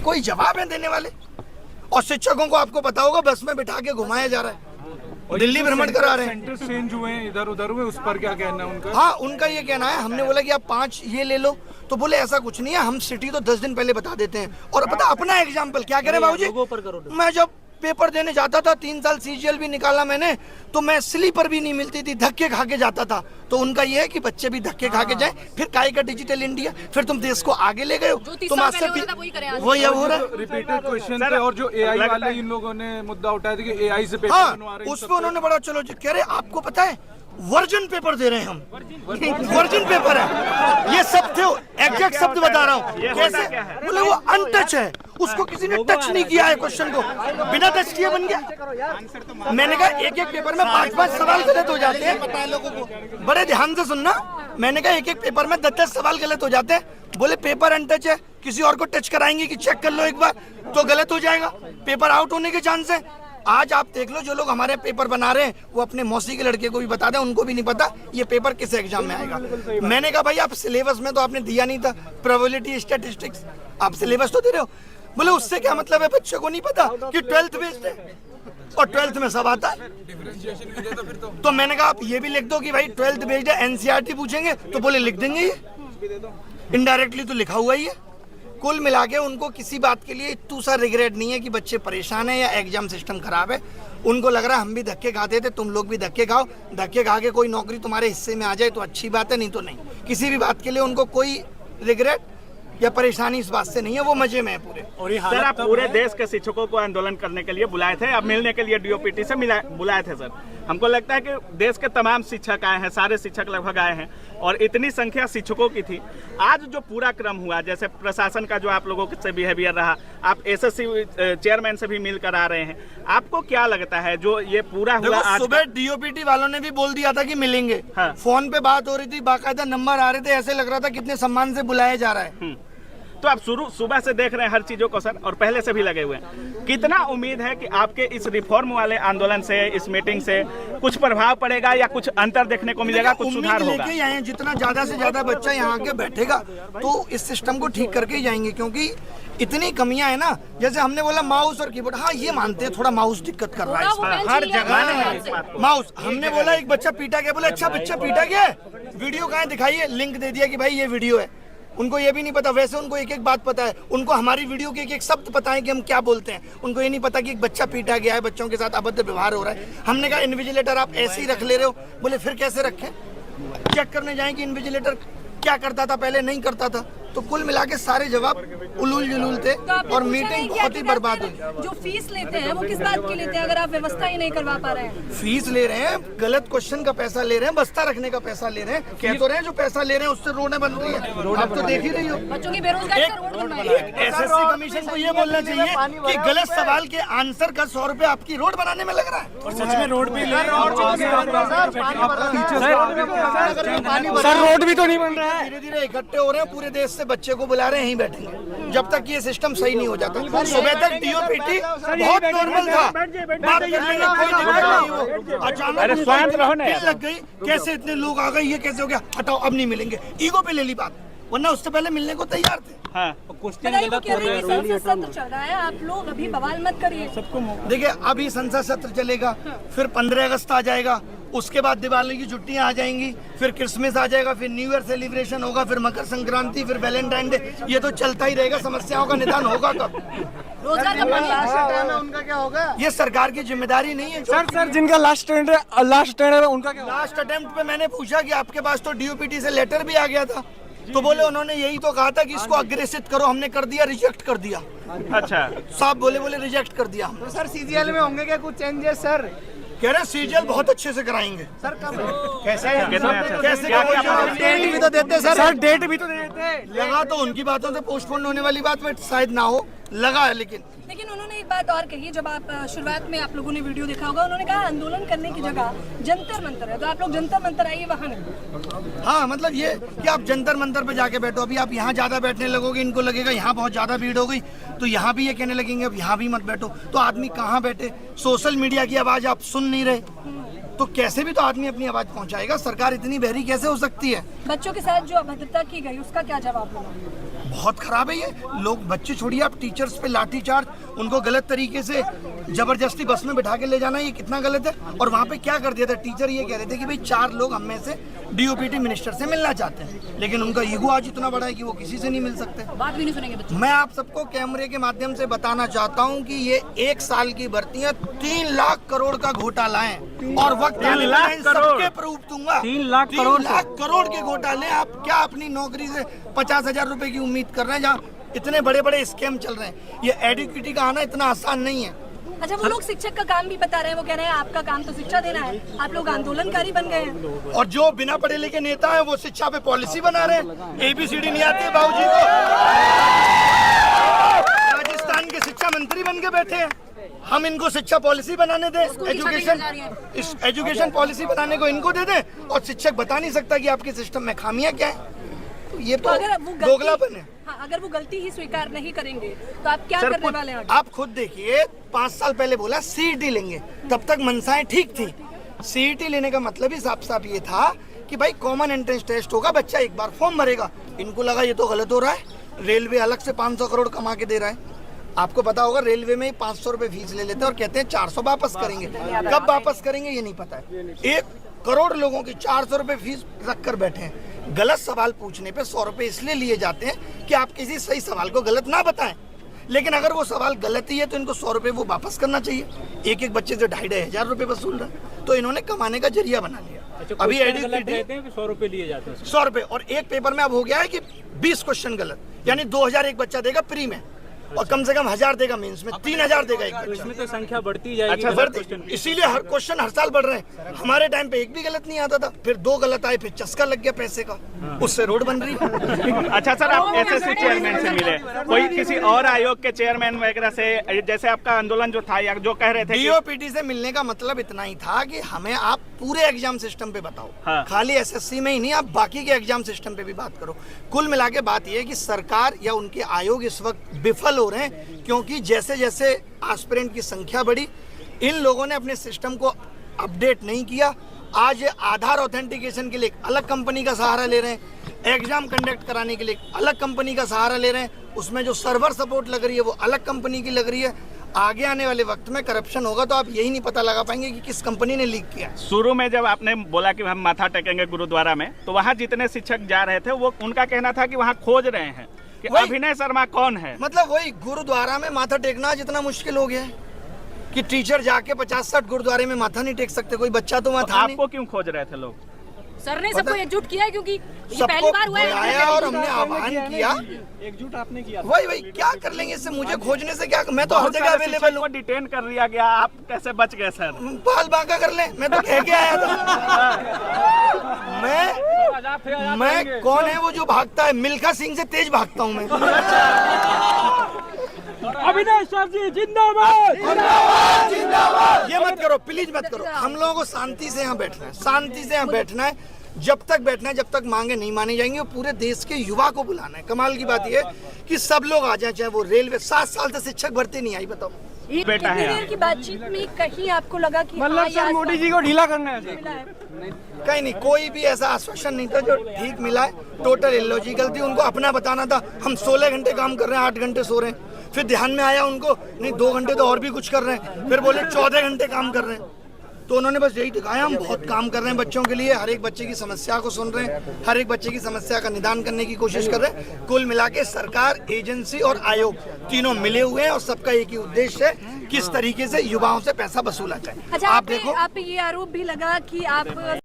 कोई जवाब है देने वाले? और शिक्षकों को आपको पता होगा बस में बिठा के घुमाया जा रहा है, दिल्ली भ्रमण करा रहे हैं। सेंटर चेंज हुए हैं इधर उधर हुए, उस पर क्या कहना है उनका? हाँ, उनका ये कहना है, हमने बोला कि आप 5 ये ले लो, तो बोले ऐसा कुछ नहीं है, हम सिटी तो 10 दिन पहले बता देते हैं। और पता अपना एग्जाम्पल क्या करें बाबूजी, मैं जब पेपर देने जाता था 3 साल सीजीएल भी निकाला मैंने, तो मैं स्लीपर भी नहीं मिलती थी, धक्के खा के जाता था। तो उनका ये है कि बच्चे भी धक्के खा के जाएं, फिर काय का डिजिटल इंडिया, फिर तुम देश को आगे ले गए हो, तुम आज से वही अब हो रहा है। रिपीटेड क्वेश्चन पे और जो एआई वाले इन लोगों ने मुद्दा उठाया था कि एआई से पेपर बनवा रहे हैं, उस पर उन्होंने बड़ा चलो कह रहे आपको पता है वर्जन पेपर दे रहे हैं हम, वर्जन पेपर है ये सब थे, एग्जैक्ट शब्द बता रहा हूँ कैसे, बोले वो अनटच है, उसको किसी ने टच नहीं किया है, क्वेश्चन को बिना टच किए बन गया। मैंने कहा एक पेपर में 5-5 सवाल गलत हो जाते हैं, पता है लोगों को, बड़े ध्यान से सुनना। मैंने कहा एक पेपर में 10-10 सवाल गलत हो जाते हैं, बोले पेपर अनटच है, किसी और को टच कराएंगे कि चेक कर लो एक बार तो गलत हो जाएगा, पेपर आउट होने के चांस है। आज आप देख लो जो लोग हमारे पेपर बना रहे हैं वो अपने मौसी के लड़के को भी बता दें, उनको भी नहीं पता ये पेपर किस एग्जाम में आएगा। मैंने कहा भाई आप सिलेबस में तो आपने दिया नहीं था, प्रोबेबिलिटी स्टैटिस्टिक्स आप सिलेबस तो दे रहे हो। बोले उससे क्या मतलब है, बच्चे को नहीं पता कि 12th बेस्ड है और 12th में सब आता है। तो मैंने कहा आप ये भी लिख दो कि भाई 12th बेस्ड है, एनसीईआरटी पूछेंगे तो बोले लिख देंगे, ये इनडायरेक्टली तो लिखा हुआ ही है। कुल मिला के उनको किसी बात के लिए इतना सा रिग्रेट नहीं है कि बच्चे परेशान है या एग्जाम सिस्टम खराब है। उनको लग रहा है हम भी धक्के खाते थे, तुम लोग भी धक्के खाओ, धक्के खा के कोई नौकरी तुम्हारे हिस्से में आ जाए तो अच्छी बात है, नहीं तो नहीं। किसी भी बात के लिए उनको कोई रिग्रेट या परेशानी इस बात से नहीं है, वो मजे में है पूरे। और सर आप पूरे देश के शिक्षकों को आंदोलन करने के लिए बुलाए थे, अब मिलने के लिए डीओपीटी से बुलाए थे सर। हमको लगता है कि देश के तमाम शिक्षक आए हैं, सारे शिक्षक लगभग आए हैं और इतनी संख्या शिक्षकों की थी। आज जो पूरा क्रम हुआ, जैसे प्रशासन का जो आप लोगों से बिहेवियर रहा, आप एसएससी चेयरमैन से भी मिलकर आ रहे हैं, आपको क्या लगता है जो ये पूरा हुआ? आज सुबह डीओपीटी वालों ने भी बोल दिया था कि मिलेंगे, हाँ। फोन पे बात हो रही थी, बाकायदा नंबर आ रहे थे, ऐसे लग रहा था कितने सम्मान से बुलाया जा रहा है। तो आप सुबह से देख रहे हैं हर चीजों को सर, और पहले से भी लगे हुए हैं। कितना उम्मीद है कि आपके इस रिफॉर्म वाले आंदोलन से, इस मीटिंग से कुछ प्रभाव पड़ेगा या कुछ अंतर देखने को मिलेगा, कुछ सुधार होगा? लेके आए, जितना ज्यादा से ज्यादा बच्चा यहाँ के बैठेगा तो इस सिस्टम को ठीक करके ही जाएंगे, क्योंकि इतनी कमियां है ना। जैसे हमने बोला माउस और कीबोर्ड, हाँ ये मानते हैं थोड़ा माउस दिक्कत कर रहा है इसमें, हर जगह माउस। हमने बोला एक बच्चा पीटा गया, बोले अच्छा बच्चा पीटा गया, वीडियो कहाँ दिखाइए, लिंक दे दिया कि भाई ये वीडियो है। उनको ये भी नहीं पता, वैसे उनको एक एक बात पता है, उनको हमारी वीडियो के एक एक शब्द पता है कि हम क्या बोलते हैं। उनको ये नहीं पता कि एक बच्चा पीटा गया है, बच्चों के साथ अभद्र व्यवहार हो रहा है। हमने कहा इन्विजिलेटर आप ऐसे ही रख ले रहे हो, बोले फिर कैसे रखें, चेक करने जाएं कि इन्विजिलेटर क्या करता था पहले, नहीं करता था। तो कुल मिला के सारे जवाब उलूल जुलूल थे और मीटिंग बहुत ही बर्बाद हुई। जो फीस लेते हैं वो किस बात की लेते हैं अगर आप व्यवस्था ही नहीं करवा पा रहे हैं? फीस ले रहे हैं, गलत क्वेश्चन का पैसा ले रहे हैं, बस्ता रखने का पैसा ले रहे हैं, कह तो रहे हैं जो पैसा ले रहे हैं उससे रोडें बन रही है, आप तो देख ही रही हो। बच्चों की बेरोजगारी का रोड बनवाइए। एसएससी कमीशन को ये बोलना चाहिए कि गलत सवाल के आंसर का 100 रुपए आपकी रोड बनाने में लग रहा है। और सच में रोड भी सर रोड भी तो नहीं बन रहा है। धीरे धीरे इकट्ठे हो रहे हैं, पूरे देश से बच्चे को बुला रहे हैं, यहीं बैठेंगे जब तक ये सिस्टम सही नहीं हो जाता। सुबह तक डीओपीटी बहुत नॉर्मल था, बात करने में कोई दिक्कत नहीं हो, अचानक लग गई, कैसे इतने लोग आ गए, ये कैसे हो गया, हटाओ अब नहीं मिलेंगे, ईगो पे ले ली बात, वरना उससे पहले मिलने को तैयार थे। संसद सत्र चल रहा है, आप लोग अभी बवाल मत करिए। देखिए अभी संसद सत्र चलेगा, फिर 15 अगस्त आ जाएगा, उसके बाद दिवाली की छुट्टियां आ जाएंगी, फिर क्रिसमस आ जाएगा, फिर न्यू ईयर सेलिब्रेशन होगा, फिर मकर संक्रांति, फिर वैलेंटाइन डे, ये तो चलता ही रहेगा। समस्याओं का निदान होगा कब? रोजगार का पानी उनका क्या होगा? ये सरकार की जिम्मेदारी नहीं है। सर जिनका लास्ट स्टैंड है उनका क्या? लास्ट अटेम्प्ट पे मैंने पूछा कि आपके पास तो डीओपीटी से लेटर भी आ गया था, तो बोले उन्होंने यही तो कहा था कि इसको अग्रेसित करो, हमने कर दिया, रिजेक्ट कर दिया। अच्छा साहब बोले रिजेक्ट कर दिया। तो सर सीजीएल में होंगे क्या कुछ चेंजेस सर? कह रहे सीजीएल बहुत अच्छे से कराएंगे। सर कब कैसे कैसे डेट भी तो देते सर डेट भी तो देते। लगा तो उनकी बातों से पोस्टपोन होने वाली बात में शायद ना हो, लगा है। लेकिन उन्होंने एक बात और कही, जब आप शुरुआत में आप लोगों ने वीडियो देखा होगा, उन्होंने कहा आंदोलन करने की जगह जंतर मंतर है, तो आप लोग जंतर मंतर आइए वहाँ नहीं। हाँ मतलब ये कि आप जंतर मंतर पे जाके बैठो, अभी आप यहाँ ज्यादा बैठने लगोगे, इनको लगेगा यहाँ बहुत ज्यादा भीड़ हो गई, तो यहाँ भी ये कहने लगेंगे अब यहाँ भी मत बैठो, तो आदमी कहाँ बैठे? सोशल मीडिया की आवाज आप सुन नहीं रहे, तो कैसे भी तो आदमी अपनी आवाज पहुंचाएगा। सरकार इतनी बहरी कैसे हो सकती है? बच्चों के साथ जो अभद्रता की गई उसका क्या जवाब होगा? बहुत खराब है ये। लोग बच्चे छोड़िए, आप टीचर्स पे लाठीचार्ज, उनको गलत तरीके से जबरदस्ती बस में बिठा के ले जाना, ये कितना गलत है। और वहाँ पे क्या कर दिया था, टीचर ये कह रहे थे कि भाई 4 लोग हम में से डीओपीटी मिनिस्टर से मिलना चाहते हैं, लेकिन उनका ईगो आज इतना बड़ा है कि वो किसी से नहीं मिल सकते। बात भी नहीं सुनेंगे बच्चे। मैं आप सबको कैमरे के माध्यम से बताना चाहता हूं कि ये 1 साल की भर्तियां 3 लाख करोड़ का घोटाला है, और वक्त आने पर इन सबके प्रूफ दूंगा। 3 लाख 3 लाख करोड़ के घोटाले। आप क्या अपनी नौकरी से 50,000 रुपए की उम्मीद कर रहे हैं, जहाँ इतने बड़े बड़े स्कैम चल रहे हैं। ये एडुकेटी का आना इतना आसान नहीं है। अच्छा, वो लोग शिक्षक का काम भी बता रहे हैं, वो कह रहे हैं आपका काम तो शिक्षा देना है, आप लोग आंदोलनकारी बन गए हैं। और जो बिना पढ़े लिखे नेता है वो शिक्षा पे पॉलिसी बना रहे हैं। ABCD नहीं आती है बाबूजी को, राजस्थान के शिक्षा मंत्री बन के बैठे हैं। हम इनको शिक्षा पॉलिसी बनाने दें, एजुकेशन पॉलिसी बनाने को इनको दे दें, और शिक्षक बता नहीं सकता कि आपके सिस्टम में खामियां क्या है। तो ये तो दोगलापन है। हाँ, अगर वो गलती ही स्वीकार नहीं करेंगे तो आप क्या करने वाले हैं? आप खुद देखिए, 5 साल पहले बोला CET लेंगे, तब तक मनसाएं ठीक थी। CET लेने का मतलब ही साफ साफ ये था कि भाई कॉमन एंट्रेंस टेस्ट होगा, बच्चा एक बार फॉर्म भरेगा। इनको लगा ये तो गलत हो रहा है। रेलवे अलग से 500 करोड़ कमा के दे रहा है। आपको पता होगा, रेलवे में 500 रुपए फीस ले लेते हैं और कहते हैं 400 वापस करेंगे। कब वापस करेंगे ये नहीं पता है। 1 करोड़ लोगों की 400 रुपए फीस रख कर बैठे हैं। गलत सवाल पूछने पे 100 रुपए इसलिए लिए जाते हैं कि आप किसी सही सवाल को गलत ना बताएं, लेकिन अगर वो सवाल गलत ही है तो इनको 100 रुपए वो वापस करना चाहिए। एक बच्चे से 2,500 रुपए वसूल रहे हैं, तो इन्होंने कमाने का जरिया बना लिया। अभी एडुकेटी 100 रुपए लिए जाते हैं, 100 रुपए, और एक पेपर में अब हो गया है कि 20 क्वेश्चन गलत, यानी 2,000 एक बच्चा देगा प्री में, और कम से कम 1,000 देगा मेंस में, 3,000 देगा एक बच्चा। इसमें तो संख्या बढ़ती जाएगी। अच्छा, इसीलिए हर क्वेश्चन हर साल बढ़ रहे हैं। हमारे टाइम पे एक भी गलत नहीं आता था, फिर 2 गलत आए, फिर चस्का लग गया पैसे का, उससे रोड बन रही है। अच्छा सर, आप SSC चेयरमैन से मिले, कोई किसी और आयोग के चेयरमैन वगैरह से, जैसे आपका आंदोलन जो था या जो कह रहे थे DOPT से मिलने का मतलब इतना ही था कि हमें आप पूरे एग्जाम सिस्टम पे बताओ। हाँ। खाली SSC में ही नहीं, आप बाकी के एग्जाम सिस्टम पे भी बात करो। कुल मिला के बात यह है कि सरकार या उनके आयोग इस वक्त विफल हो रहे हैं, क्योंकि जैसे जैसे एस्पिरेंट की संख्या बढ़ी, इन लोगों ने अपने सिस्टम को अपडेट नहीं किया। आज आधार ऑथेंटिकेशन के लिए एक अलग कंपनी का सहारा ले रहे हैं, एग्जाम कंडक्ट कराने के लिए एक अलग कंपनी का सहारा ले रहे हैं, उसमें जो सर्वर सपोर्ट लग रही है वो अलग कंपनी की लग रही है। आगे आने वाले वक्त में करप्शन होगा तो आप यही नहीं पता लगा पाएंगे कि किस कंपनी ने लीक किया। शुरू में जब आपने बोला कि हम माथा टेकेंगे गुरुद्वारा में, तो वहाँ जितने शिक्षक जा रहे थे वो उनका कहना था कि वहाँ खोज रहे हैं कि अभिनय शर्मा कौन है। मतलब वही गुरुद्वारा में माथा टेकना जितना मुश्किल हो गया है कि टीचर जाके 50-60 गुरुद्वारे में माथा नहीं टेक सकते, कोई बच्चा तो वहाँ था नहीं। आपको क्यों खोज रहे थे लोग? सर ने सबको एकजुट किया है, क्योंकि ये पहली सबको बार हुआ है। बुलाया और हमने आह्वान किया। एकजुट आपने किया। वही क्या कर लेंगे इससे, मुझे खोजने से क्या, मैं तो हर जगह अवेलेबल हूँ। डिटेन कर लिया गया, आप कैसे बच गए सर? बाल बांका कर ले, मैं तो कह के आया था। मैं कौन है वो जो भागता है? मिल्खा सिंह से तेज भागता हूँ मैं। अभिनय सर जी जिंदाबाद। ये मत करो प्लीज, मत करो। हम लोगों को शांति से यहाँ बैठना है, शांति से यहाँ बैठना है, जब तक बैठना है, जब तक मांगे नहीं मानी जाएंगी। और पूरे देश के युवा को बुलाना है। कमाल की बात यह है कि सब लोग आ जाए, चाहे वो रेलवे। 7 साल से शिक्षक भर्ती नहीं आई, बताओ। बेटा है देर की बातचीत में कहीं आपको लगा कि मतलब सर मोदी जी को ढीला करना है। कहीं नहीं, कोई भी ऐसा आश्वासन नहीं था जो ठीक मिला है। टोटल इलॉजिकल थी। उनको अपना बताना था हम 16 घंटे काम कर रहे हैं, 8 घंटे सो रहे हैं। फिर ध्यान में आया उनको, नहीं 2 घंटे तो और भी कुछ कर रहे हैं। फिर बोले 14 घंटे काम कर रहे हैं। तो उन्होंने बस यही दिखाया, हम बहुत काम कर रहे हैं बच्चों के लिए, हर एक बच्चे की समस्या को सुन रहे हैं, हर एक बच्चे की समस्या का निदान करने की कोशिश कर रहे हैं। कुल मिला के सरकार, एजेंसी और आयोग तीनों मिले हुए हैं और सबका एक ही उद्देश्य है, किस तरीके से युवाओं से पैसा वसूला जाए। अच्छा, आप देखो, आप पे ये आरोप भी लगा कि आप